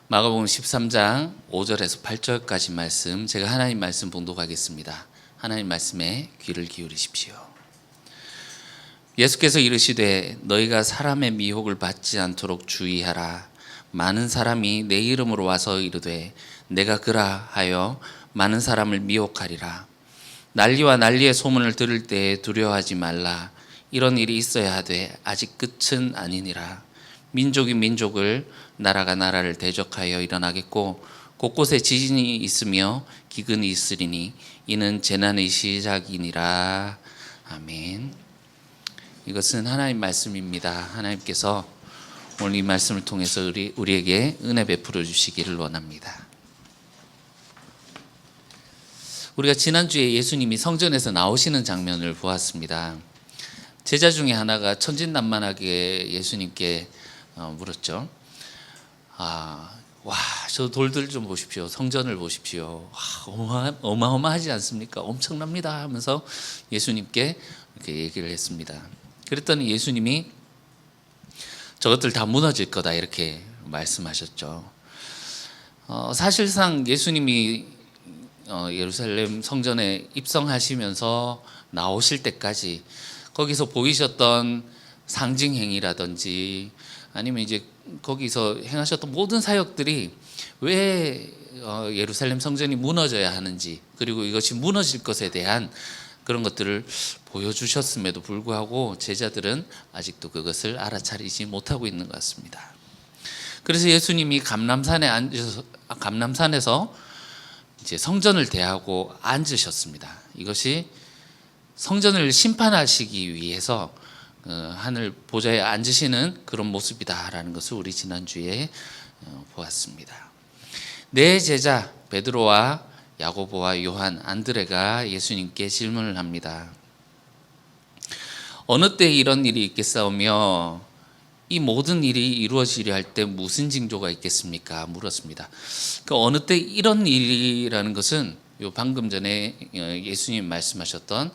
마가복음 13장 5절에서 8절까지 말씀, 제가 하나님 말씀 봉독하겠습니다. 하나님 말씀에 귀를 기울이십시오. 예수께서 이르시되 너희가 사람의 미혹을 받지 않도록 주의하라. 많은 사람이 내 이름으로 와서 이르되 내가 그라 하여 많은 사람을 미혹하리라. 난리와 난리의 소문을 들을 때에 두려워하지 말라. 이런 일이 있어야 하되 아직 끝은 아니니라. 민족이 민족을, 나라가 나라를 대적하여 일어나겠고 곳곳에 지진이 있으며 기근이 있으리니 이는 재난의 시작이니라. 아멘. 이것은 하나님 말씀입니다. 하나님께서 오늘 이 말씀을 통해서 우리에게 은혜 베풀어 주시기를 원합니다. 우리가 지난주에 예수님이 성전에서 나오시는 장면을 보았습니다. 제자 중에 하나가 천진난만하게 예수님께 물었죠. 저 돌들 좀 보십시오. 성전을 보십시오. 어마어마하지 않습니까? 엄청납니다 하면서 예수님께 이렇게 얘기를 했습니다. 그랬더니 예수님이 저것들 다 무너질 거다 이렇게 말씀하셨죠. 사실상 예수님이 예루살렘 성전에 입성하시면서 나오실 때까지 거기서 보이셨던 상징 행위라든지 아니면 이제 거기서 행하셨던 모든 사역들이 왜 예루살렘 성전이 무너져야 하는지, 그리고 이것이 무너질 것에 대한 그런 것들을 보여주셨음에도 불구하고 제자들은 아직도 그것을 알아차리지 못하고 있는 것 같습니다. 그래서 예수님이 감람산에서 이제 성전을 대하고 앉으셨습니다. 이것이 성전을 심판하시기 위해서 하늘 보좌에 앉으시는 그런 모습이다라는 것을 우리 지난주에 보았습니다. 네 제자 베드로와 야고보와 요한, 안드레가 예수님께 질문을 합니다. 어느 때 이런 일이 있겠사오며 이 모든 일이 이루어지려 할 때 무슨 징조가 있겠습니까? 물었습니다. 그 어느 때 이런 일이라는 것은 방금 전에 예수님 말씀하셨던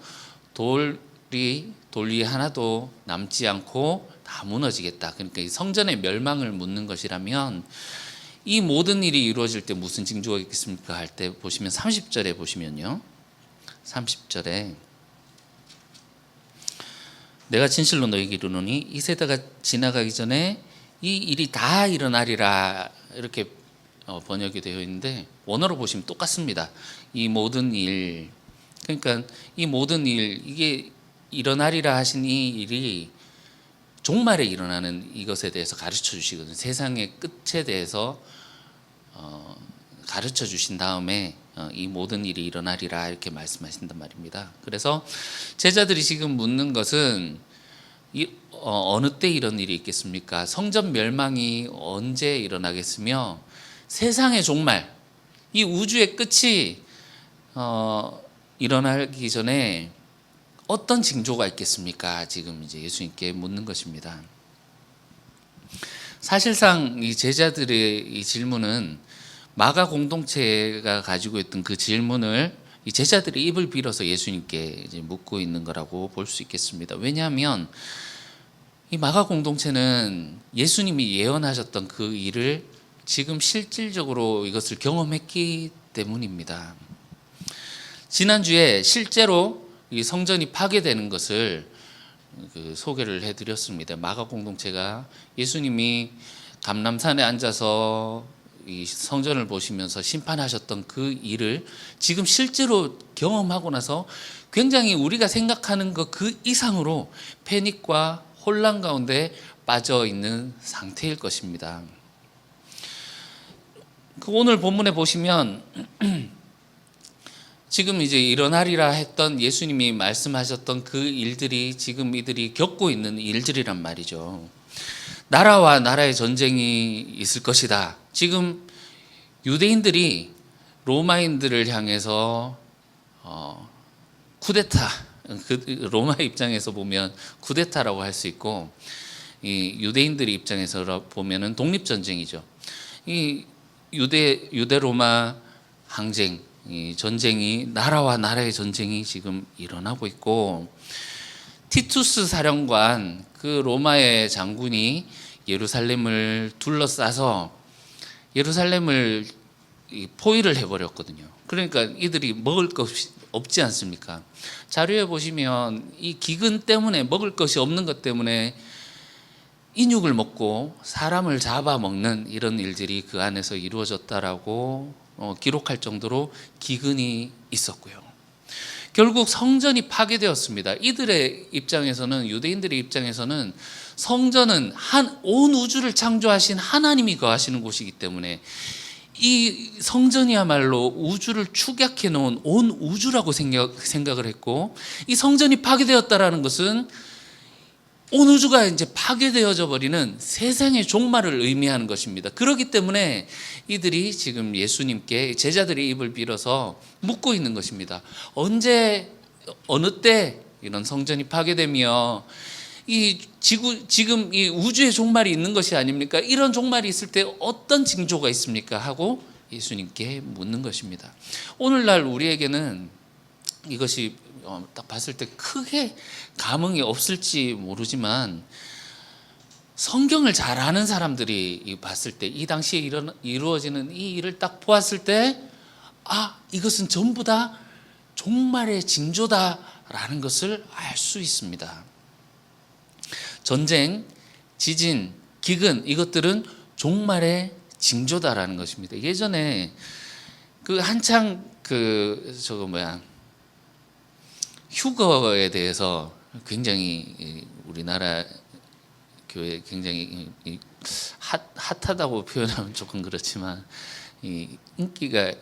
돌 위에 하나도 남지 않고 다 무너지겠다. 그러니까 이 성전의 멸망을 묻는 것이라면 이 모든 일이 이루어질 때 무슨 징조가 있겠습니까? 할 때 보시면 30절에 보시면요. 30절에 내가 진실로 너희에게 이르노니 이 세대가 지나가기 전에 이 일이 다 일어나리라 이렇게 번역이 되어 있는데 원어로 보시면 똑같습니다. 이 모든 일, 그러니까 이 모든 일, 이게 일어나리라 하신 이 일이 종말에 일어나는 이것에 대해서 가르쳐 주시거든요. 세상의 끝에 대해서 가르쳐 주신 다음에 이 모든 일이 일어나리라 이렇게 말씀하신단 말입니다. 그래서 제자들이 지금 묻는 것은 어느 때 이런 일이 있겠습니까? 성전 멸망이 언제 일어나겠으며 세상의 종말, 이 우주의 끝이 일어나기 전에 어떤 징조가 있겠습니까? 지금 이제 예수님께 묻는 것입니다. 사실상 이 제자들의 이 질문은 마가 공동체가 가지고 있던 그 질문을 이 제자들의 입을 빌어서 예수님께 이제 묻고 있는 거라고 볼 수 있겠습니다. 왜냐하면 이 마가 공동체는 예수님이 예언하셨던 그 일을 지금 실질적으로 이것을 경험했기 때문입니다. 지난주에 실제로 이 성전이 파괴되는 것을 소개를 해드렸습니다. 마가 공동체가 예수님이 감람산에 앉아서 이 성전을 보시면서 심판하셨던 그 일을 지금 실제로 경험하고 나서 굉장히 우리가 생각하는 것 그 이상으로 패닉과 혼란 가운데 빠져 있는 상태일 것입니다. 오늘 본문에 보시면 지금 이제 일어나리라 했던 예수님이 말씀하셨던 그 일들이 지금 이들이 겪고 있는 일들이란 말이죠. 나라와 나라의 전쟁이 있을 것이다. 지금 유대인들이 로마인들을 향해서 쿠데타, 로마 입장에서 보면 쿠데타라고 할 수 있고 이 유대인들의 입장에서 보면은 독립전쟁이죠. 이 유대 로마 항쟁, 이 전쟁이, 나라와 나라의 전쟁이 지금 일어나고 있고, 티투스 사령관, 그 로마의 장군이 예루살렘을 둘러싸서 예루살렘을 포위를 해버렸거든요. 그러니까 이들이 먹을 것이 없지 않습니까? 자료에 보시면 이 기근 때문에 먹을 것이 없는 것 때문에 인육을 먹고 사람을 잡아먹는 이런 일들이 그 안에서 이루어졌다라고 기록할 정도로 기근이 있었고요. 결국 성전이 파괴되었습니다. 이들의 입장에서는, 유대인들의 입장에서는 성전은 온 우주를 창조하신 하나님이 거하시는 곳이기 때문에 이 성전이야말로 우주를 축약해 놓은 온 우주라고 생각을 했고, 이 성전이 파괴되었다라는 것은 온 우주가 이제 파괴되어져 버리는 세상의 종말을 의미하는 것입니다. 그렇기 때문에 이들이 지금 예수님께 제자들의 입을 빌어서 묻고 있는 것입니다. 언제, 어느 때 이런 성전이 파괴되며 지금 이 우주의 종말이 있는 것이 아닙니까? 이런 종말이 있을 때 어떤 징조가 있습니까? 하고 예수님께 묻는 것입니다. 오늘날 우리에게는 이것이 딱 봤을 때 크게 감흥이 없을지 모르지만, 성경을 잘 아는 사람들이 봤을 때, 이 당시에 이루어지는 이 일을 딱 보았을 때, 이것은 전부 다 종말의 징조다라는 것을 알 수 있습니다. 전쟁, 지진, 기근, 이것들은 종말의 징조다라는 것입니다. 예전에 한창 휴거에 대해서 굉장히 우리나라 교회 굉장히 핫하다고 표현하면 조금 그렇지만 인기가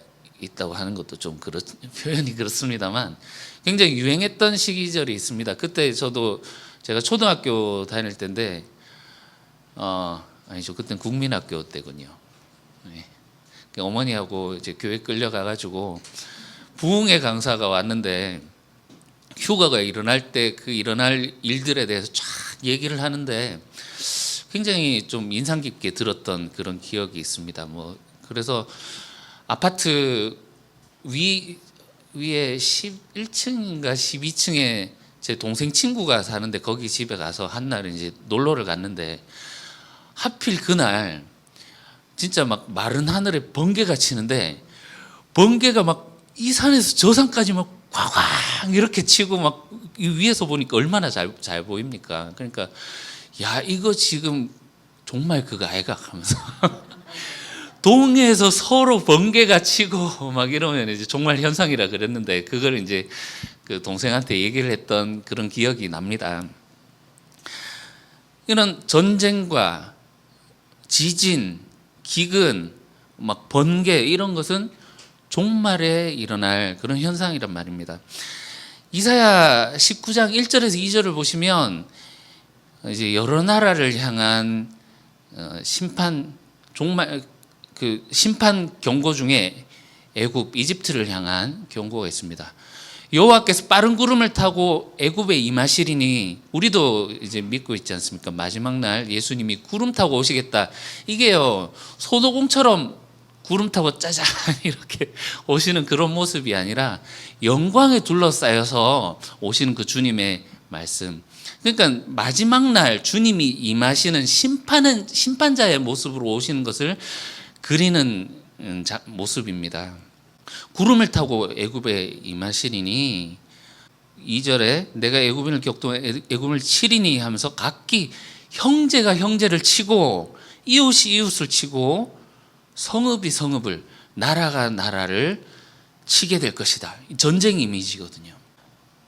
있다고 하는 것도 좀 표현이 그렇습니다만, 굉장히 유행했던 시기절이 있습니다. 그때 제가 초등학교 다닐 때인데, 아니죠, 그때는 국민학교 때군요. 어머니하고 이제 교회 끌려가가지고 부흥회 강사가 왔는데, 휴가가 일어날 때 일어날 일들에 대해서 쫙 얘기를 하는데 굉장히 좀 인상 깊게 들었던 그런 기억이 있습니다. 그래서 아파트 위에 11층인가 12층에 제 동생 친구가 사는데, 거기 집에 가서 한날 이제 놀러를 갔는데, 하필 그날 진짜 막 마른 하늘에 번개가 치는데, 번개가 막 이 산에서 저 산까지 막 꽝꽝 이렇게 치고 막 위에서 보니까 얼마나 잘 보입니까? 그러니까 이거 지금 정말 그거 아이가 하면서 동해에서 서로 번개가 치고 막 이러면 이제 정말 현상이라 그랬는데, 그걸 이제 그 동생한테 얘기를 했던 그런 기억이 납니다. 이런 전쟁과 지진, 기근, 막 번개, 이런 것은 종말에 일어날 그런 현상이란 말입니다. 이사야 19장 1절에서 2절을 보시면 이제 여러 나라를 향한 심판 경고 중에 애굽, 이집트를 향한 경고가 있습니다. 여호와께서 빠른 구름을 타고 애굽에 임하시리니, 우리도 이제 믿고 있지 않습니까? 마지막 날 예수님이 구름 타고 오시겠다. 이게요, 손오공처럼 구름 타고 짜잔 이렇게 오시는 그런 모습이 아니라 영광에 둘러싸여서 오시는 그 주님의 말씀. 그러니까 마지막 날 주님이 임하시는 심판자의 모습으로 오시는 것을 그리는 모습입니다. 구름을 타고 애굽에 임하시리니, 2절에 내가 애굽인을 격동해 애굽을 치리니 하면서, 각기 형제가 형제를 치고 이웃이 이웃을 치고 성읍이 성읍을, 나라가 나라를 치게 될 것이다. 전쟁 이미지거든요.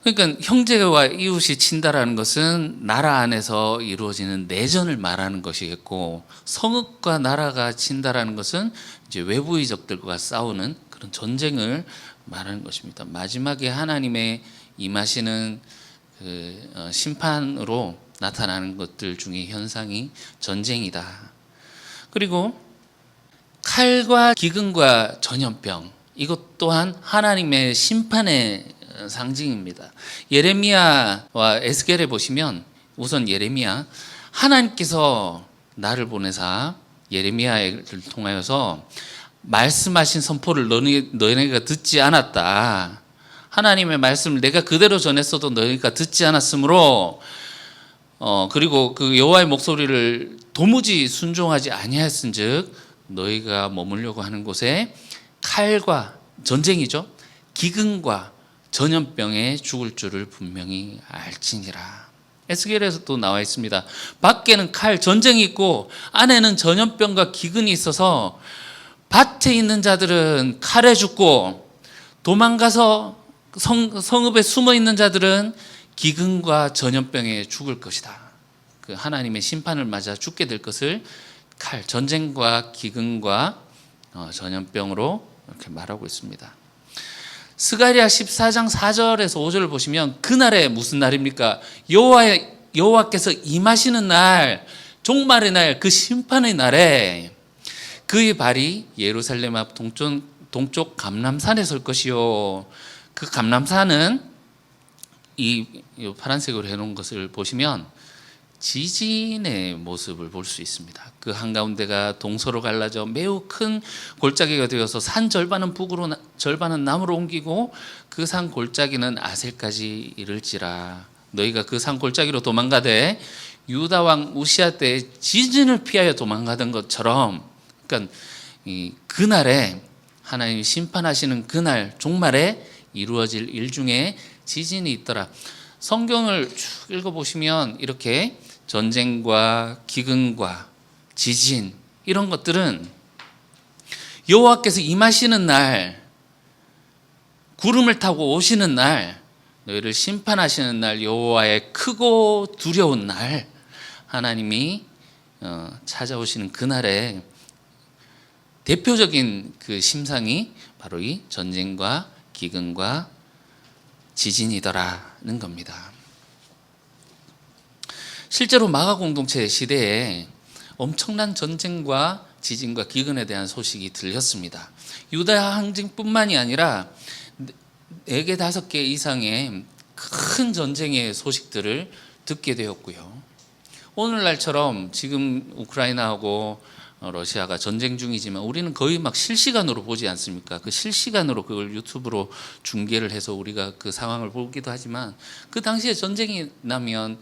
그러니까 형제와 이웃이 친다라는 것은 나라 안에서 이루어지는 내전을 말하는 것이겠고, 성읍과 나라가 친다라는 것은 이제 외부의 적들과 싸우는 그런 전쟁을 말하는 것입니다. 마지막에 하나님의 임하시는 심판으로 나타나는 것들 중에 현상이 전쟁이다. 그리고 칼과 기근과 전염병, 이것 또한 하나님의 심판의 상징입니다. 예레미야와 에스겔에 보시면, 우선 예레미야, 하나님께서 나를 보내사 예레미야를 통하여서 말씀하신 선포를 너희가 듣지 않았다. 하나님의 말씀을 내가 그대로 전했어도 너희가 듣지 않았으므로, 그리고 그 여호와의 목소리를 도무지 순종하지 아니하였은즉 너희가 머물려고 하는 곳에 칼과 전쟁이죠. 기근과 전염병에 죽을 줄을 분명히 알지니라. 에스겔에서 또 나와 있습니다. 밖에는 칼, 전쟁이 있고 안에는 전염병과 기근이 있어서 밭에 있는 자들은 칼에 죽고 도망가서 성읍에 숨어 있는 자들은 기근과 전염병에 죽을 것이다. 그 하나님의 심판을 맞아 죽게 될 것을 칼, 전쟁과 기근과 전염병으로 이렇게 말하고 있습니다. 스가랴 14장 4절에서 5절을 보시면 그날에 무슨 날입니까? 여호와께서 임하시는 날, 종말의 날, 그 심판의 날에 그의 발이 예루살렘 앞 동쪽 감람산에 설 것이요. 그 감람산은 이 파란색으로 해놓은 것을 보시면 지진의 모습을 볼 수 있습니다. 그 한가운데가 동서로 갈라져 매우 큰 골짜기가 되어서 산 절반은 북으로 절반은 남으로 옮기고 그 산 골짜기는 아셀까지 이를지라. 너희가 그 산 골짜기로 도망가되 유다 왕 우시야 때 지진을 피하여 도망가던 것처럼, 그러니까 그날에 하나님이 심판하시는 그날 종말에 이루어질 일 중에 지진이 있더라. 성경을 쭉 읽어보시면 이렇게 전쟁과 기근과 지진 이런 것들은 여호와께서 임하시는 날, 구름을 타고 오시는 날, 너희를 심판하시는 날, 여호와의 크고 두려운 날, 하나님이 찾아오시는 그날에 대표적인 그 심상이 바로 이 전쟁과 기근과 지진이더라는 겁니다. 실제로 마가 공동체 시대에 엄청난 전쟁과 지진과 기근에 대한 소식이 들렸습니다. 유다 항쟁뿐만이 아니라 4개, 5개 이상의 큰 전쟁의 소식들을 듣게 되었고요. 오늘날처럼 지금 우크라이나하고 러시아가 전쟁 중이지만 우리는 거의 막 실시간으로 보지 않습니까? 그 실시간으로 그걸 유튜브로 중계를 해서 우리가 그 상황을 보기도 하지만 그 당시에 전쟁이 나면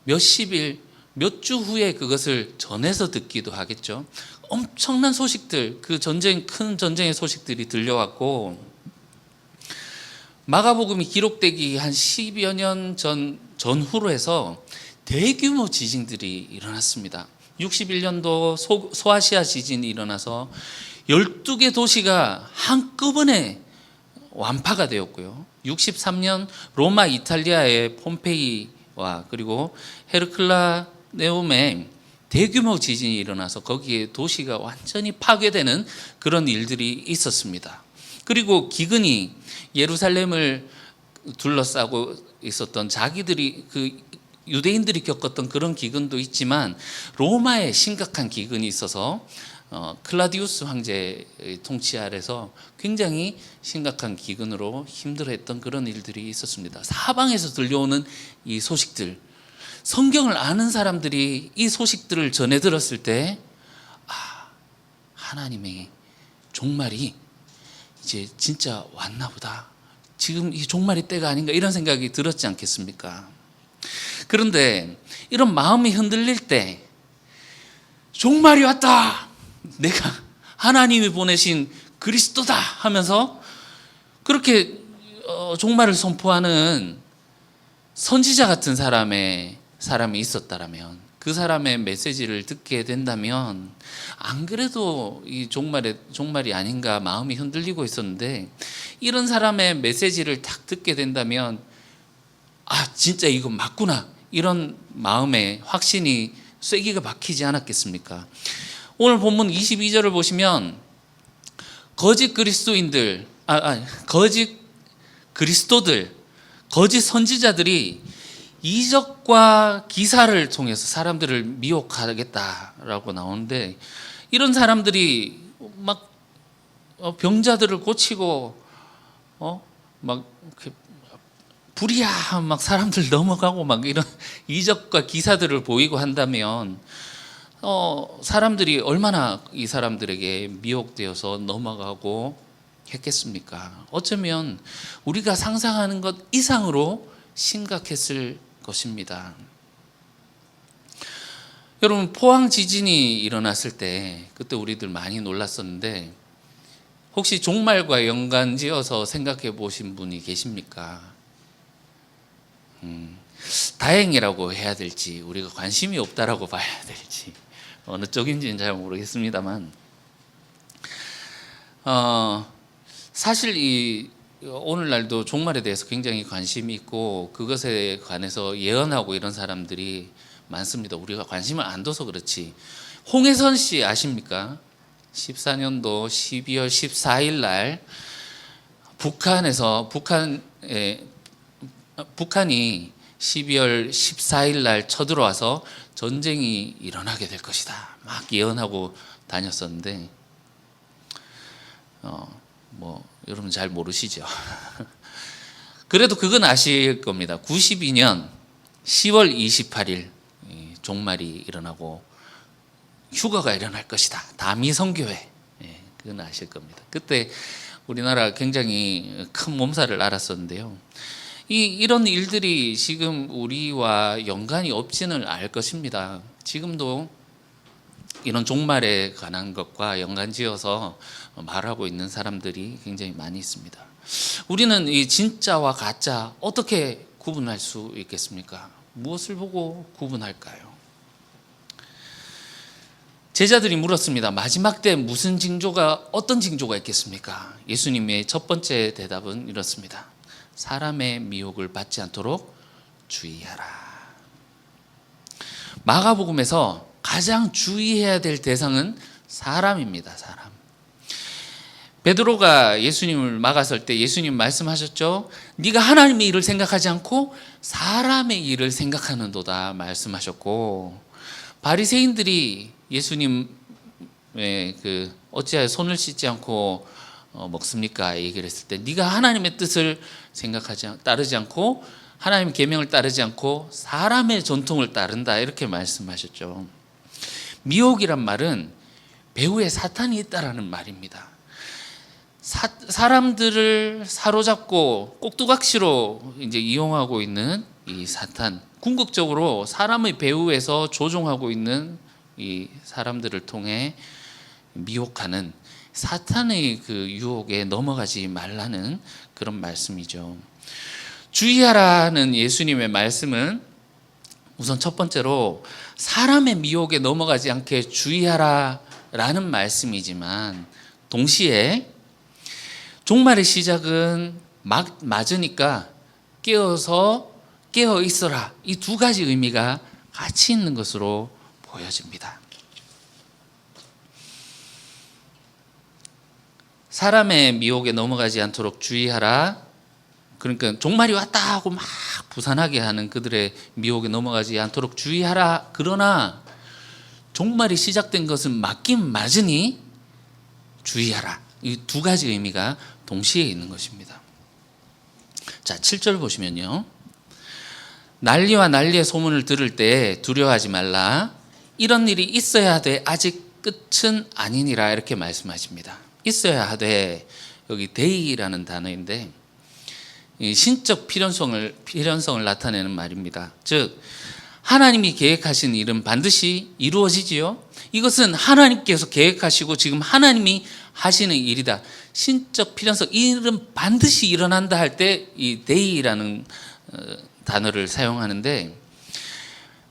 몇십 일, 몇 주 후에 그것을 전해서 듣기도 하겠죠. 엄청난 소식들, 그 큰 전쟁의 소식들이 들려왔고, 마가복음이 기록되기 한 10여 년 전후로 해서 대규모 지진들이 일어났습니다. 61년도 소아시아 지진이 일어나서 12개 도시가 한꺼번에 완파가 되었고요. 63년 로마 이탈리아의 폼페이와 그리고 헤르클라네움에 대규모 지진이 일어나서 거기에 도시가 완전히 파괴되는 그런 일들이 있었습니다. 그리고 기근이 예루살렘을 둘러싸고 있었던 자기들이 유대인들이 겪었던 그런 기근도 있지만 로마에 심각한 기근이 있어서 클라디우스 황제의 통치 아래서 굉장히 심각한 기근으로 힘들어했던 그런 일들이 있었습니다. 사방에서 들려오는 이 소식들, 성경을 아는 사람들이 이 소식들을 전해 들었을 때 하나님의 종말이 이제 진짜 왔나 보다, 지금 이 종말의 때가 아닌가, 이런 생각이 들었지 않겠습니까? 그런데 이런 마음이 흔들릴 때 종말이 왔다, 내가 하나님이 보내신 그리스도다 하면서 그렇게 종말을 선포하는 선지자 같은 사람이 있었다라면, 그 사람의 메시지를 듣게 된다면 안 그래도 이 종말이 아닌가 마음이 흔들리고 있었는데, 이런 사람의 메시지를 딱 듣게 된다면 진짜 이거 맞구나, 이런 마음에 확신이 쐐기가 박히지 않았겠습니까? 오늘 본문 22절을 보시면 거짓 그리스도인들, 거짓 그리스도들, 거짓 선지자들이 이적과 기사를 통해서 사람들을 미혹하겠다라고 나오는데, 이런 사람들이 막 병자들을 고치고 막 불이야 막 사람들 넘어가고 막 이런 이적과 기사들을 보이고 한다면 사람들이 얼마나 이 사람들에게 미혹되어서 넘어가고 했겠습니까? 어쩌면 우리가 상상하는 것 이상으로 심각했을 것입니다. 여러분, 포항 지진이 일어났을 때 그때 우리들 많이 놀랐었는데 혹시 종말과 연관지어서 생각해 보신 분이 계십니까? 다행이라고 해야 될지 우리가 관심이 없다라고 봐야 될지 어느 쪽인지는 잘 모르겠습니다만 사실 이 오늘날도 종말에 대해서 굉장히 관심이 있고 그것에 관해서 예언하고 이런 사람들이 많습니다. 우리가 관심을 안 둬서 그렇지. 홍혜선 씨 아십니까? 14년도 12월 14일 날 북한이 12월 14일 날 쳐들어와서 전쟁이 일어나게 될 것이다. 막 예언하고 다녔었는데 여러분 잘 모르시죠? 그래도 그건 아실 겁니다. 92년 10월 28일 종말이 일어나고 휴거가 일어날 것이다. 다미성교회. 그건 아실 겁니다. 그때 우리나라 굉장히 큰 몸살을 앓았었는데요. 이런 일들이 지금 우리와 연관이 없지는 알 것입니다. 지금도 이런 종말에 관한 것과 연관지어서 말하고 있는 사람들이 굉장히 많이 있습니다. 우리는 이 진짜와 가짜 어떻게 구분할 수 있겠습니까? 무엇을 보고 구분할까요? 제자들이 물었습니다. 마지막 때 어떤 징조가 있겠습니까? 예수님의 첫 번째 대답은 이렇습니다. 사람의 미혹을 받지 않도록 주의하라. 마가복음에서 가장 주의해야 될 대상은 사람입니다. 사람. 베드로가 예수님을 막았을 때 예수님 말씀하셨죠. 네가 하나님의 일을 생각하지 않고 사람의 일을 생각하는도다 말씀하셨고, 바리새인들이 예수님의 어찌하여 손을 씻지 않고 먹습니까? 얘기를 했을 때 네가 하나님의 뜻을 따르지 않고 하나님의 계명을 따르지 않고 사람의 전통을 따른다 이렇게 말씀하셨죠. 미혹이란 말은 배후에 사탄이 있다라는 말입니다. 사람들을 사로잡고 꼭두각시로 이제 이용하고 있는 이 사탄, 궁극적으로 사람의 배후에서 조종하고 있는 이 사람들을 통해 미혹하는 사탄의 그 유혹에 넘어가지 말라는 그런 말씀이죠. 주의하라는 예수님의 말씀은 우선 첫 번째로 사람의 미혹에 넘어가지 않게 주의하라라는 말씀이지만 동시에 종말의 시작은 맞으니까 깨어 있어라. 이 두 가지 의미가 같이 있는 것으로 보여집니다. 사람의 미혹에 넘어가지 않도록 주의하라. 그러니까 종말이 왔다 하고 막 부산하게 하는 그들의 미혹에 넘어가지 않도록 주의하라. 그러나 종말이 시작된 것은 맞긴 맞으니 주의하라. 이 두 가지 의미가 동시에 있는 것입니다. 자, 7절 보시면요. 난리와 난리의 소문을 들을 때 두려워하지 말라. 이런 일이 있어야 돼. 아직 끝은 아니니라. 이렇게 말씀하십니다. 있어야 하되, 여기 데이라는 단어인데 신적 필연성을 나타내는 말입니다. 즉 하나님이 계획하신 일은 반드시 이루어지지요. 이것은 하나님께서 계획하시고 지금 하나님이 하시는 일이다. 신적 필연성, 이 일은 반드시 일어난다 할 때 이 데이라는 단어를 사용하는데,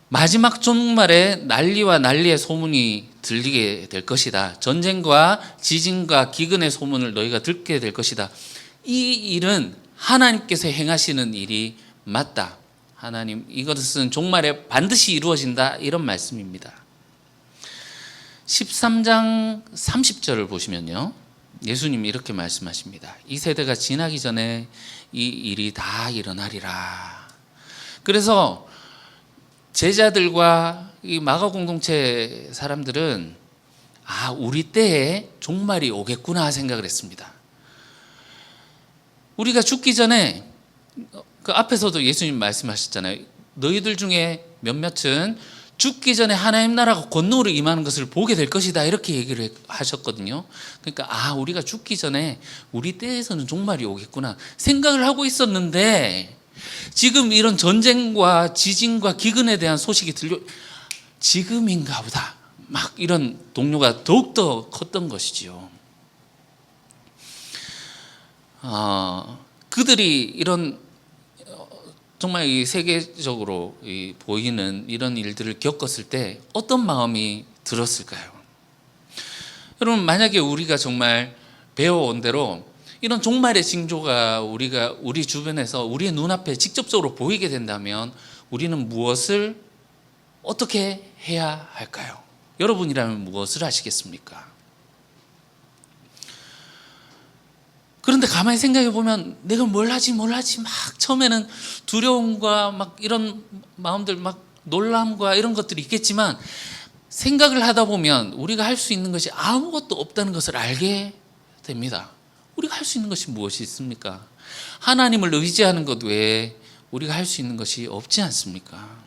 마지막 종말에 난리와 난리의 소문이 들리게 될 것이다. 전쟁과 지진과 기근의 소문을 너희가 듣게 될 것이다. 이 일은 하나님께서 행하시는 일이 맞다. 하나님, 이것은 종말에 반드시 이루어진다. 이런 말씀입니다. 13장 30절을 보시면요. 예수님이 이렇게 말씀하십니다. 이 세대가 지나기 전에 이 일이 다 일어나리라. 그래서 제자들과 이 마가 공동체 사람들은 우리 때에 종말이 오겠구나 생각을 했습니다. 우리가 죽기 전에 그 앞에서도 예수님 말씀하셨잖아요. 너희들 중에 몇몇은 죽기 전에 하나님 나라가 권능으로 임하는 것을 보게 될 것이다. 이렇게 얘기를 하셨거든요. 그러니까 우리가 죽기 전에 우리 때에서는 종말이 오겠구나 생각을 하고 있었는데, 지금 이런 전쟁과 지진과 기근에 대한 소식이 지금인가 보다. 막 이런 동료가 더욱더 컸던 것이지요. 그들이 이런 정말 이 세계적으로 보이는 이런 일들을 겪었을 때 어떤 마음이 들었을까요? 여러분, 만약에 우리가 정말 배워온 대로 이런 종말의 징조가 우리 주변에서 우리의 눈앞에 직접적으로 보이게 된다면 우리는 무엇을 어떻게 해야 할까요? 여러분이라면 무엇을 하시겠습니까? 그런데 가만히 생각해 보면 내가 뭘 하지 막 처음에는 두려움과 막 이런 마음들, 막 놀람과 이런 것들이 있겠지만 생각을 하다 보면 우리가 할 수 있는 것이 아무것도 없다는 것을 알게 됩니다. 우리가 할 수 있는 것이 무엇이 있습니까? 하나님을 의지하는 것 외에 우리가 할 수 있는 것이 없지 않습니까?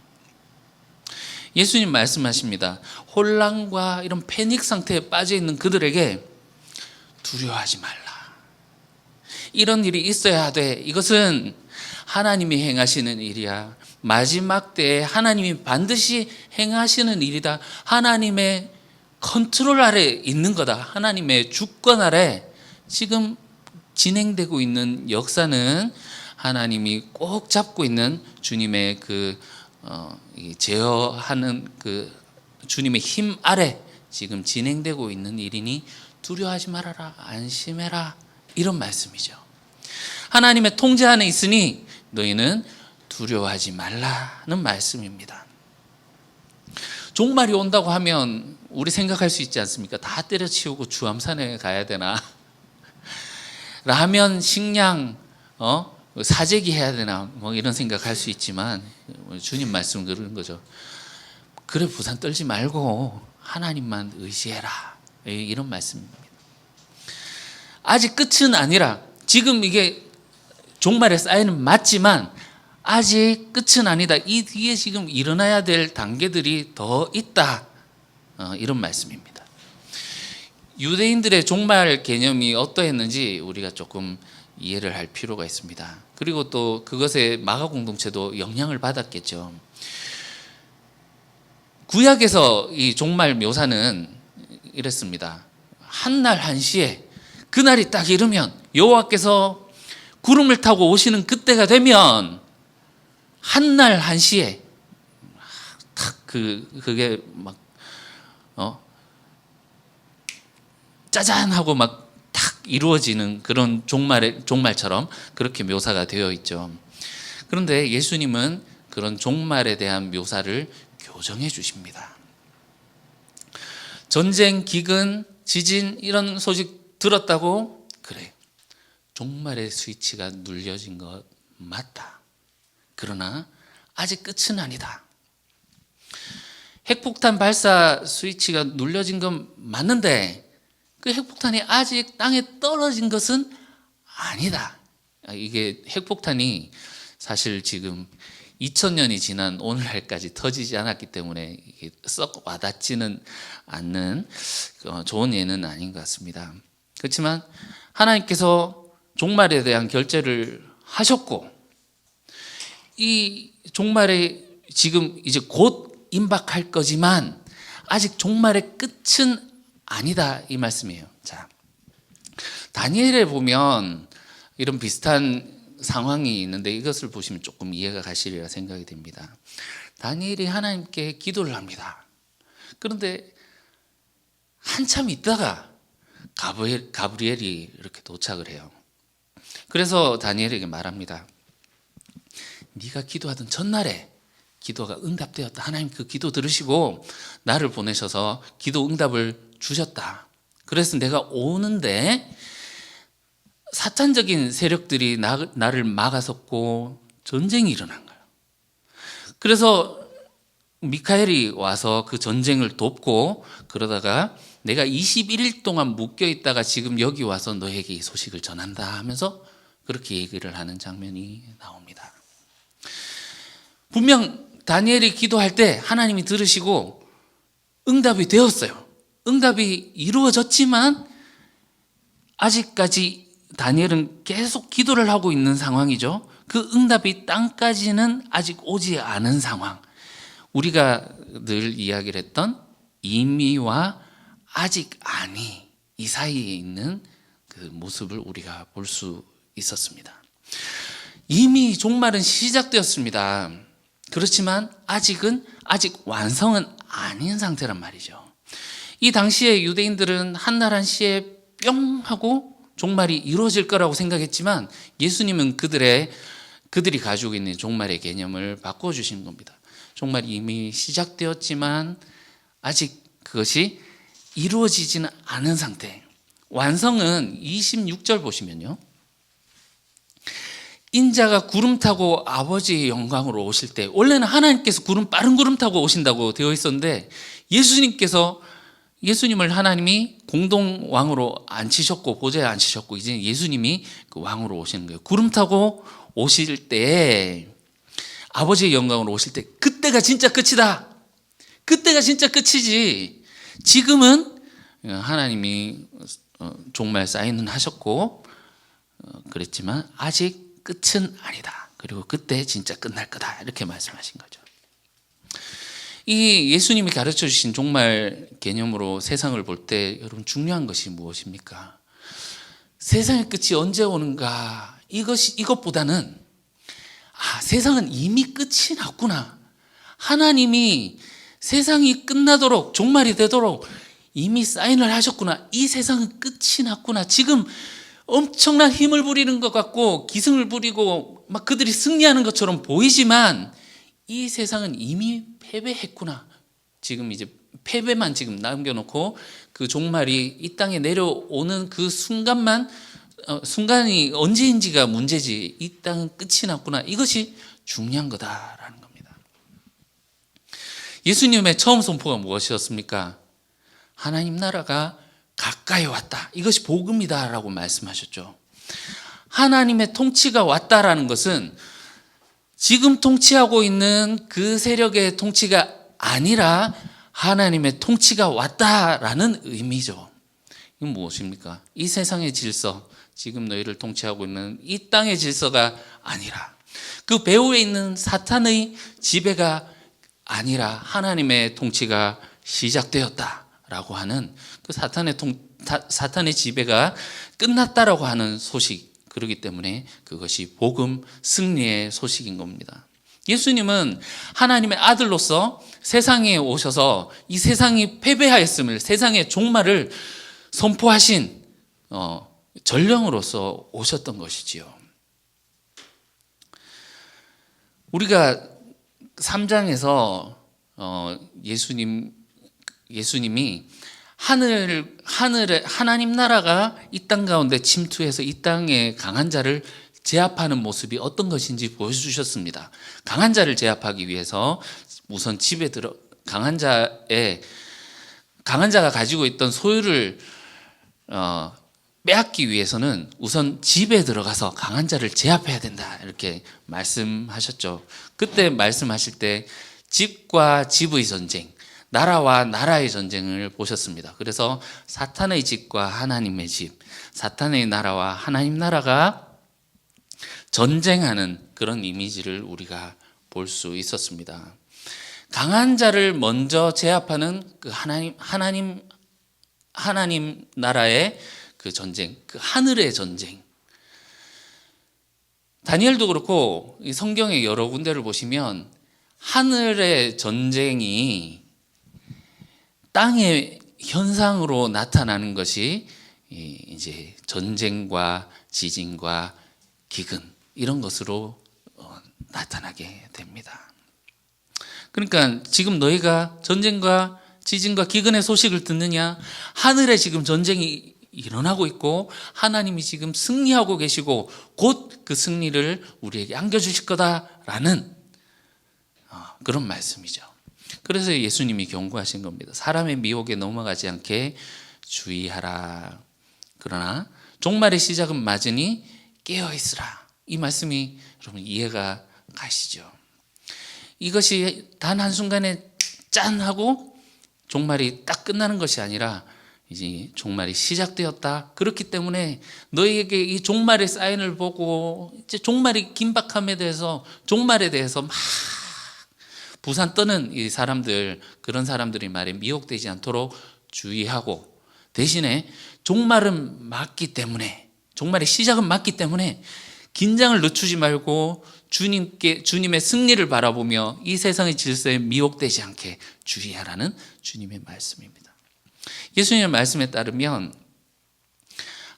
예수님 말씀하십니다. 혼란과 이런 패닉 상태에 빠져 있는 그들에게 두려워하지 말라. 이런 일이 있어야 돼. 이것은 하나님이 행하시는 일이야. 마지막 때에 하나님이 반드시 행하시는 일이다. 하나님의 컨트롤 아래 있는 거다. 하나님의 주권 아래 지금 진행되고 있는 역사는 하나님이 꼭 잡고 있는 주님의 제어하는 주님의 힘 아래 지금 진행되고 있는 일이니 두려워하지 말아라. 안심해라. 이런 말씀이죠. 하나님의 통제 안에 있으니 너희는 두려워하지 말라는 말씀입니다. 종말이 온다고 하면 우리 생각할 수 있지 않습니까? 다 때려치우고 주암산에 가야 되나? 라면, 식량, 사재기 해야 되나? 뭐 이런 생각할 수 있지만 주님 말씀은 그런 거죠. 그래, 부산 떨지 말고 하나님만 의지해라. 이런 말씀입니다. 아직 끝은 아니라, 지금 이게 종말의 사인은 맞지만 아직 끝은 아니다. 이 뒤에 지금 일어나야 될 단계들이 더 있다. 이런 말씀입니다. 유대인들의 종말 개념이 어떠했는지 우리가 조금 이해를 할 필요가 있습니다. 그리고 또 그것에 마가 공동체도 영향을 받았겠죠. 구약에서 이 종말 묘사는 이랬습니다. 한날 한시에 그날이 딱 이르면 여호와께서 구름을 타고 오시는 그때가 되면 한날 한시에 탁 그게 막 짜잔 하고 막 탁 이루어지는 그런 종말처럼 그렇게 묘사가 되어 있죠. 그런데 예수님은 그런 종말에 대한 묘사를 교정해 주십니다. 전쟁, 기근, 지진 이런 소식 들었다고? 그래, 종말의 스위치가 눌려진 것 맞다. 그러나 아직 끝은 아니다. 핵폭탄 발사 스위치가 눌려진 건 맞는데 그 핵폭탄이 아직 땅에 떨어진 것은 아니다. 이게 핵폭탄이 사실 지금 2000년이 지난 오늘날까지 터지지 않았기 때문에 이게 썩 와닿지는 않는 좋은 예는 아닌 것 같습니다. 그렇지만 하나님께서 종말에 대한 결제를 하셨고 이 종말에 지금 이제 곧 임박할 거지만 아직 종말의 끝은 아니다, 이 말씀이에요. 자, 다니엘에 보면 이런 비슷한 상황이 있는데 이것을 보시면 조금 이해가 가시리라 생각이 됩니다. 다니엘이 하나님께 기도를 합니다. 그런데 한참 있다가 가브리엘이 이렇게 도착을 해요. 그래서 다니엘에게 말합니다. 네가 기도하던 전날에 기도가 응답되었다. 하나님 그 기도 들으시고 나를 보내셔서 기도 응답을 주셨다. 그래서 내가 오는데 사탄적인 세력들이 나를 막아섰고 전쟁이 일어난 거예요. 그래서 미카엘이 와서 그 전쟁을 돕고 그러다가 내가 21일 동안 묶여 있다가 지금 여기 와서 너에게 이 소식을 전한다 하면서 그렇게 얘기를 하는 장면이 나옵니다. 분명 다니엘이 기도할 때 하나님이 들으시고 응답이 되었어요. 응답이 이루어졌지만 아직까지 다니엘은 계속 기도를 하고 있는 상황이죠. 그 응답이 땅까지는 아직 오지 않은 상황. 우리가 늘 이야기를 했던 이미와 아직 아니 이 사이에 있는 그 모습을 우리가 볼 수 있었습니다. 이미 종말은 시작되었습니다. 그렇지만 아직 완성은 아닌 상태란 말이죠. 이 당시에 유대인들은 한날 한시에 뿅 하고 종말이 이루어질 거라고 생각했지만 예수님은 그들이 가지고 있는 종말의 개념을 바꿔주신 겁니다. 종말이 이미 시작되었지만 아직 그것이 이루어지지는 않은 상태. 완성은 26절 보시면요, 인자가 구름 타고 아버지의 영광으로 오실 때, 원래는 하나님께서 빠른 구름 타고 오신다고 되어 있었는데 예수님을 하나님이 공동왕으로 앉히셨고 보좌에 앉히셨고 이제 예수님이 그 왕으로 오시는 거예요. 구름 타고 오실 때, 아버지의 영광으로 오실 때, 그때가 진짜 끝이다. 그때가 진짜 끝이지. 지금은 하나님이 종말 사인은 하셨고 그랬지만 아직 끝은 아니다. 그리고 그때 진짜 끝날 거다. 이렇게 말씀하신 거죠. 이 예수님이 가르쳐 주신 종말 개념으로 세상을 볼 때 여러분 중요한 것이 무엇입니까? 세상의 끝이 언제 오는가? 이것보다는 세상은 이미 끝이 났구나. 하나님이 세상이 끝나도록, 종말이 되도록 이미 사인을 하셨구나. 이 세상은 끝이 났구나. 지금 엄청난 힘을 부리는 것 같고 기승을 부리고 막 그들이 승리하는 것처럼 보이지만 이 세상은 이미 패배했구나. 지금 이제 패배만 지금 남겨놓고 그 종말이 이 땅에 내려오는 그 순간이 언제인지가 문제지, 이 땅은 끝이 났구나. 이것이 중요한 거다라는 겁니다. 예수님의 처음 선포가 무엇이었습니까? 하나님 나라가 가까이 왔다. 이것이 복음이다라고 말씀하셨죠. 하나님의 통치가 왔다라는 것은 지금 통치하고 있는 그 세력의 통치가 아니라 하나님의 통치가 왔다라는 의미죠. 이건 무엇입니까? 이 세상의 질서, 지금 너희를 통치하고 있는 이 땅의 질서가 아니라, 그 배후에 있는 사탄의 지배가 아니라 하나님의 통치가 시작되었다라고 하는 그 사탄의 지배가 끝났다라고 하는 소식. 그렇기 때문에 그것이 복음 승리의 소식인 겁니다. 예수님은 하나님의 아들로서 세상에 오셔서 이 세상이 패배하였음을, 세상의 종말을 선포하신 전령으로서 오셨던 것이지요. 우리가 3장에서 예수님이 하나님 나라가 이 땅 가운데 침투해서 이 땅에 강한 자를 제압하는 모습이 어떤 것인지 보여주셨습니다. 강한 자를 제압하기 위해서 우선 집에 강한 자가 가지고 있던 소유를 빼앗기 위해서는 우선 집에 들어가서 강한 자를 제압해야 된다, 이렇게 말씀하셨죠. 그때 말씀하실 때 집과 집의 전쟁, 나라와 나라의 전쟁을 보셨습니다. 그래서 사탄의 집과 하나님의 집, 사탄의 나라와 하나님 나라가 전쟁하는 그런 이미지를 우리가 볼 수 있었습니다. 강한 자를 먼저 제압하는 그 하나님 나라의 그 전쟁, 그 하늘의 전쟁. 다니엘도 그렇고 이 성경의 여러 군데를 보시면 하늘의 전쟁이 땅의 현상으로 나타나는 것이 이제 전쟁과 지진과 기근, 이런 것으로 나타나게 됩니다. 그러니까 지금 너희가 전쟁과 지진과 기근의 소식을 듣느냐? 하늘에 지금 전쟁이 일어나고 있고 하나님이 지금 승리하고 계시고 곧 그 승리를 우리에게 안겨주실 거다라는 그런 말씀이죠. 그래서 예수님이 경고하신 겁니다. 사람의 미혹에 넘어가지 않게 주의하라. 그러나 종말의 시작은 맞으니 깨어있으라. 이 말씀이 여러분 이해가 가시죠? 이것이 단 한순간에 짠 하고 종말이 딱 끝나는 것이 아니라 이제 종말이 시작되었다. 그렇기 때문에 너희에게 이 종말의 사인을 보고 이제 종말이 긴박함에 대해서, 종말에 대해서 막 부산 떠는 이 사람들, 그런 사람들이 말에 미혹되지 않도록 주의하고, 대신에 종말은 맞기 때문에, 종말의 시작은 맞기 때문에 긴장을 늦추지 말고 주님의 승리를 바라보며 이 세상의 질서에 미혹되지 않게 주의하라는 주님의 말씀입니다. 예수님의 말씀에 따르면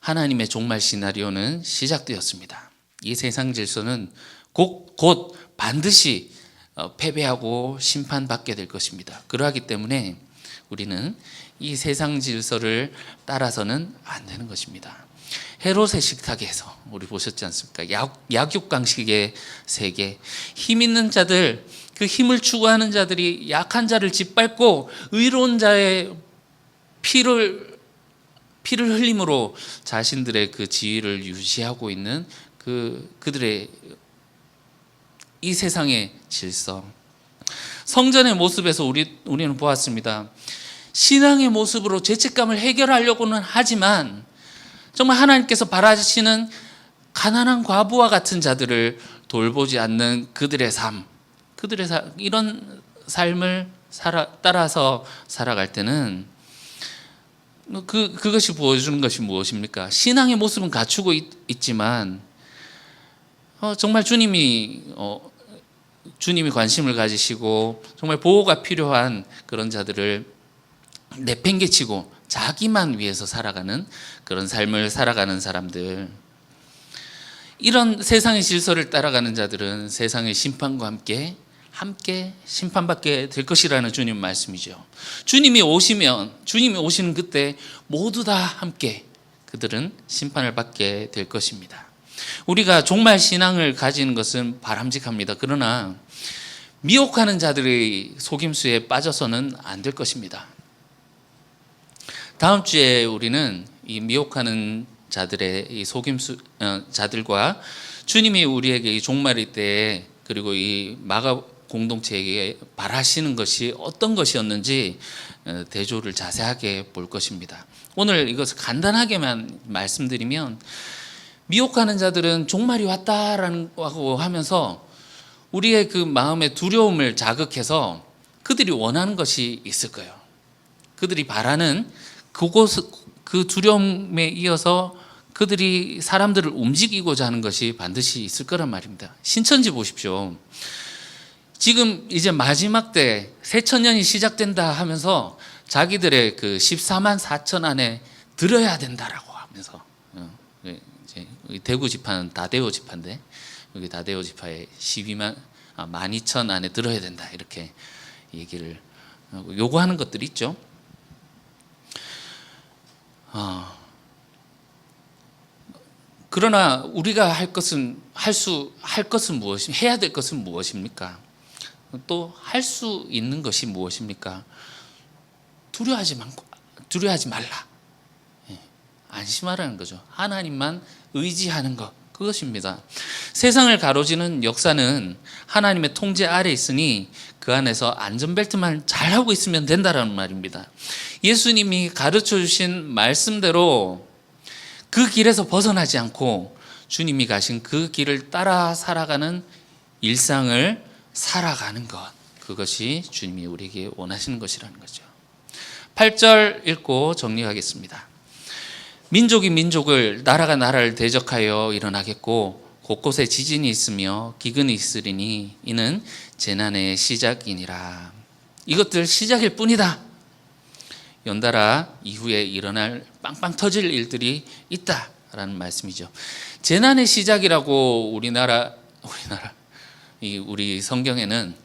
하나님의 종말 시나리오는 시작되었습니다. 이 세상 질서는 곧 반드시 패배하고 심판받게 될 것입니다. 그러하기 때문에 우리는 이 세상 질서를 따라서는 안 되는 것입니다. 헤롯의 식탁에서 우리 보셨지 않습니까? 약육강식의 세계, 힘 있는 자들, 그 힘을 추구하는 자들이 약한 자를 짓밟고 의로운 자의 피를 흘림으로 자신들의 그 지위를 유지하고 있는 그들의 이 세상의 질서. 성전의 모습에서 우리는 보았습니다. 신앙의 모습으로 죄책감을 해결하려고는 하지만 정말 하나님께서 바라시는 가난한 과부와 같은 자들을 돌보지 않는 그들의 삶, 이런 삶을 따라서 살아갈 때는 그것이 보여주는 것이 무엇입니까? 신앙의 모습은 갖추고 있지만 정말 주님이 관심을 가지시고 정말 보호가 필요한 그런 자들을 내팽개치고 자기만 위해서 살아가는 그런 삶을 살아가는 사람들, 이런 세상의 질서를 따라가는 자들은 세상의 심판과 함께 심판받게 될 것이라는 주님 말씀이죠. 주님이 오시는 그때 모두 다 함께 그들은 심판을 받게 될 것입니다. 우리가 종말 신앙을 가지는 것은 바람직합니다. 그러나 미혹하는 자들의 속임수에 빠져서는 안 될 것입니다. 다음 주에 우리는 이 미혹하는 자들의 이 자들과 주님이 우리에게 이 종말의 때에, 그리고 이 마가 공동체에게 바라시는 것이 어떤 것이었는지 대조를 자세하게 볼 것입니다. 오늘 이것을 간단하게만 말씀드리면, 미혹하는 자들은 종말이 왔다라고 하면서 우리의 그 마음의 두려움을 자극해서 그들이 원하는 것이 있을 거예요. 그들이 바라는 그 두려움에 이어서 그들이 사람들을 움직이고자 하는 것이 반드시 있을 거란 말입니다. 신천지 보십시오. 지금 이제 마지막 때 새천년이 시작된다 하면서 자기들의 그 14만 4천 안에 들어야 된다라고 하면서, 이제 대구 지파는 다대오 지파인데 여기 다대오 지파에 12만 안에 들어야 된다, 이렇게 얘기를 요구하는 것들이 있죠. 그러나 우리가 해야 될 것은 무엇입니까? 또 할 수 있는 것이 무엇입니까? 두려워하지 말라. 안심하라는 거죠. 하나님만 의지하는 것, 그것입니다. 세상을 가로지는 역사는 하나님의 통제 아래 있으니 그 안에서 안전벨트만 잘하고 있으면 된다라는 말입니다. 예수님이 가르쳐 주신 말씀대로 그 길에서 벗어나지 않고 주님이 가신 그 길을 따라 살아가는 일상을 살아가는 것, 그것이 주님이 우리에게 원하시는 것이라는 거죠. 8절 읽고 정리하겠습니다. 민족이 민족을, 나라가 나라를 대적하여 일어나겠고 곳곳에 지진이 있으며 기근이 있으리니 이는 재난의 시작이니라. 이것들 시작일 뿐이다. 연달아 이후에 일어날 빵빵 터질 일들이 있다라는 말씀이죠. 재난의 시작이라고 우리 성경에는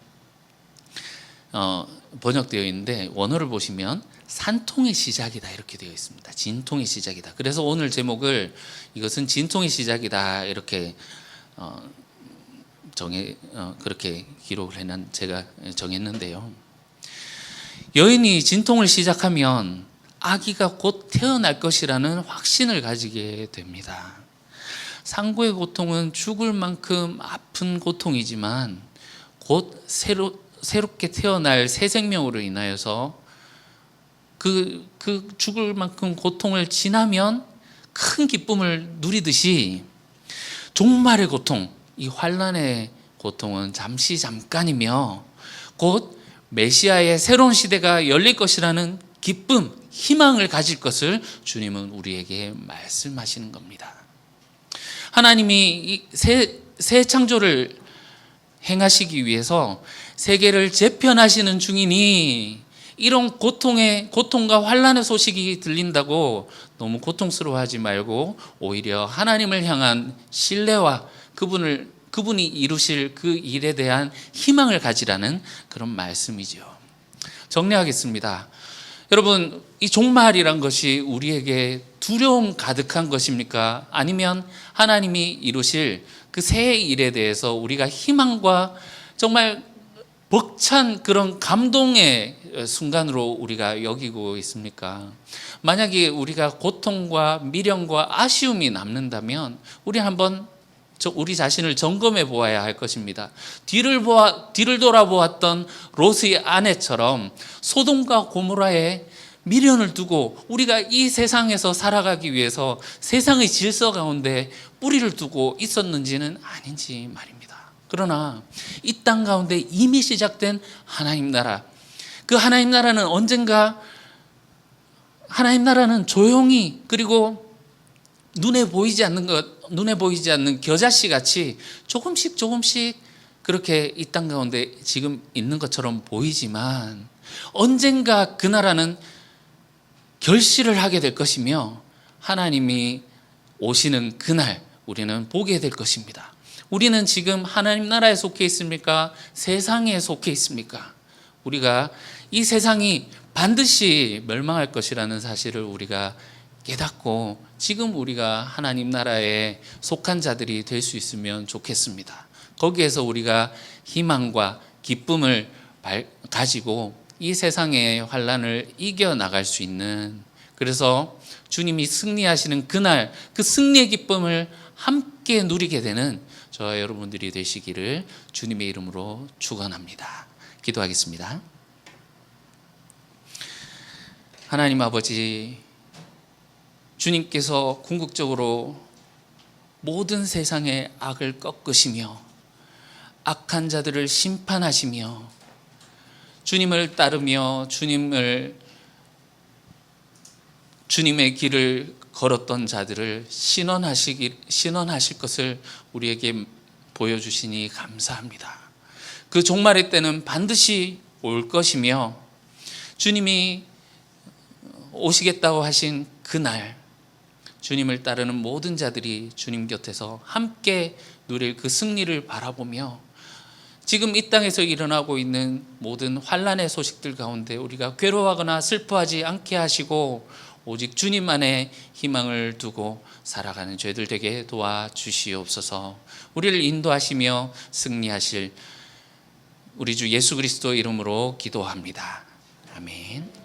번역되어 있는데, 원어를 보시면 산통의 시작이다 이렇게 되어 있습니다. 진통의 시작이다. 그래서 오늘 제목을 이것은 진통의 시작이다 이렇게 그렇게 기록을 제가 정했는데요. 여인이 진통을 시작하면 아기가 곧 태어날 것이라는 확신을 가지게 됩니다. 상고의 고통은 죽을 만큼 아픈 고통이지만 곧 새롭게 태어날 새 생명으로 인하여서 그 죽을 만큼 고통을 지나면 큰 기쁨을 누리듯이 종말의 고통, 이 환난의 고통은 잠깐이며 곧 메시아의 새로운 시대가 열릴 것이라는 기쁨, 희망을 가질 것을 주님은 우리에게 말씀하시는 겁니다. 하나님이 이 새 창조를 행하시기 위해서 세계를 재편하시는 중이니 이런 고통과 환난의 소식이 들린다고 너무 고통스러워하지 말고 오히려 하나님을 향한 신뢰와 그분이 이루실 그 일에 대한 희망을 가지라는 그런 말씀이죠. 정리하겠습니다. 여러분, 이 종말이란 것이 우리에게 두려움 가득한 것입니까? 아니면 하나님이 이루실 그 새 일에 대해서 우리가 희망과 정말 벅찬 그런 감동의 순간으로 우리가 여기고 있습니까? 만약에 우리가 고통과 미련과 아쉬움이 남는다면 우리 한번 우리 자신을 점검해 보아야 할 것입니다. 뒤를 돌아보았던 롯의 아내처럼 소돔과 고모라에 미련을 두고 우리가 이 세상에서 살아가기 위해서 세상의 질서 가운데 뿌리를 두고 있었는지는 아닌지 말입니다. 그러나 이 땅 가운데 이미 시작된 하나님 나라, 그 하나님 나라는 언젠가 하나님 나라는 조용히 그리고 눈에 보이지 않는 겨자씨 같이 조금씩 그렇게 이 땅 가운데 지금 있는 것처럼 보이지만 언젠가 그 나라는 결실을 하게 될 것이며 하나님이 오시는 그날 우리는 보게 될 것입니다. 우리는 지금 하나님 나라에 속해 있습니까? 세상에 속해 있습니까? 우리가 이 세상이 반드시 멸망할 것이라는 사실을 우리가 깨닫고 지금 우리가 하나님 나라에 속한 자들이 될 수 있으면 좋겠습니다. 거기에서 우리가 희망과 기쁨을 가지고 이 세상의 환난을 이겨나갈 수 있는, 그래서 주님이 승리하시는 그날 그 승리의 기쁨을 함께 누리게 되는 저와 여러분들이 되시기를 주님의 이름으로 축원합니다. 기도하겠습니다. 하나님 아버지, 주님께서 궁극적으로 모든 세상의 악을 꺾으시며 악한 자들을 심판하시며 주님을 따르며 주님의 길을 걸었던 자들을 신원하실 것을 우리에게 보여주시니 감사합니다. 그 종말의 때는 반드시 올 것이며 주님이 오시겠다고 하신 그날 주님을 따르는 모든 자들이 주님 곁에서 함께 누릴 그 승리를 바라보며 지금 이 땅에서 일어나고 있는 모든 환난의 소식들 가운데 우리가 괴로워하거나 슬퍼하지 않게 하시고 오직 주님 안에 희망을 두고 살아가는 저희들 되게 도와주시옵소서. 우리를 인도하시며 승리하실 우리 주 예수 그리스도 이름으로 기도합니다. 아멘.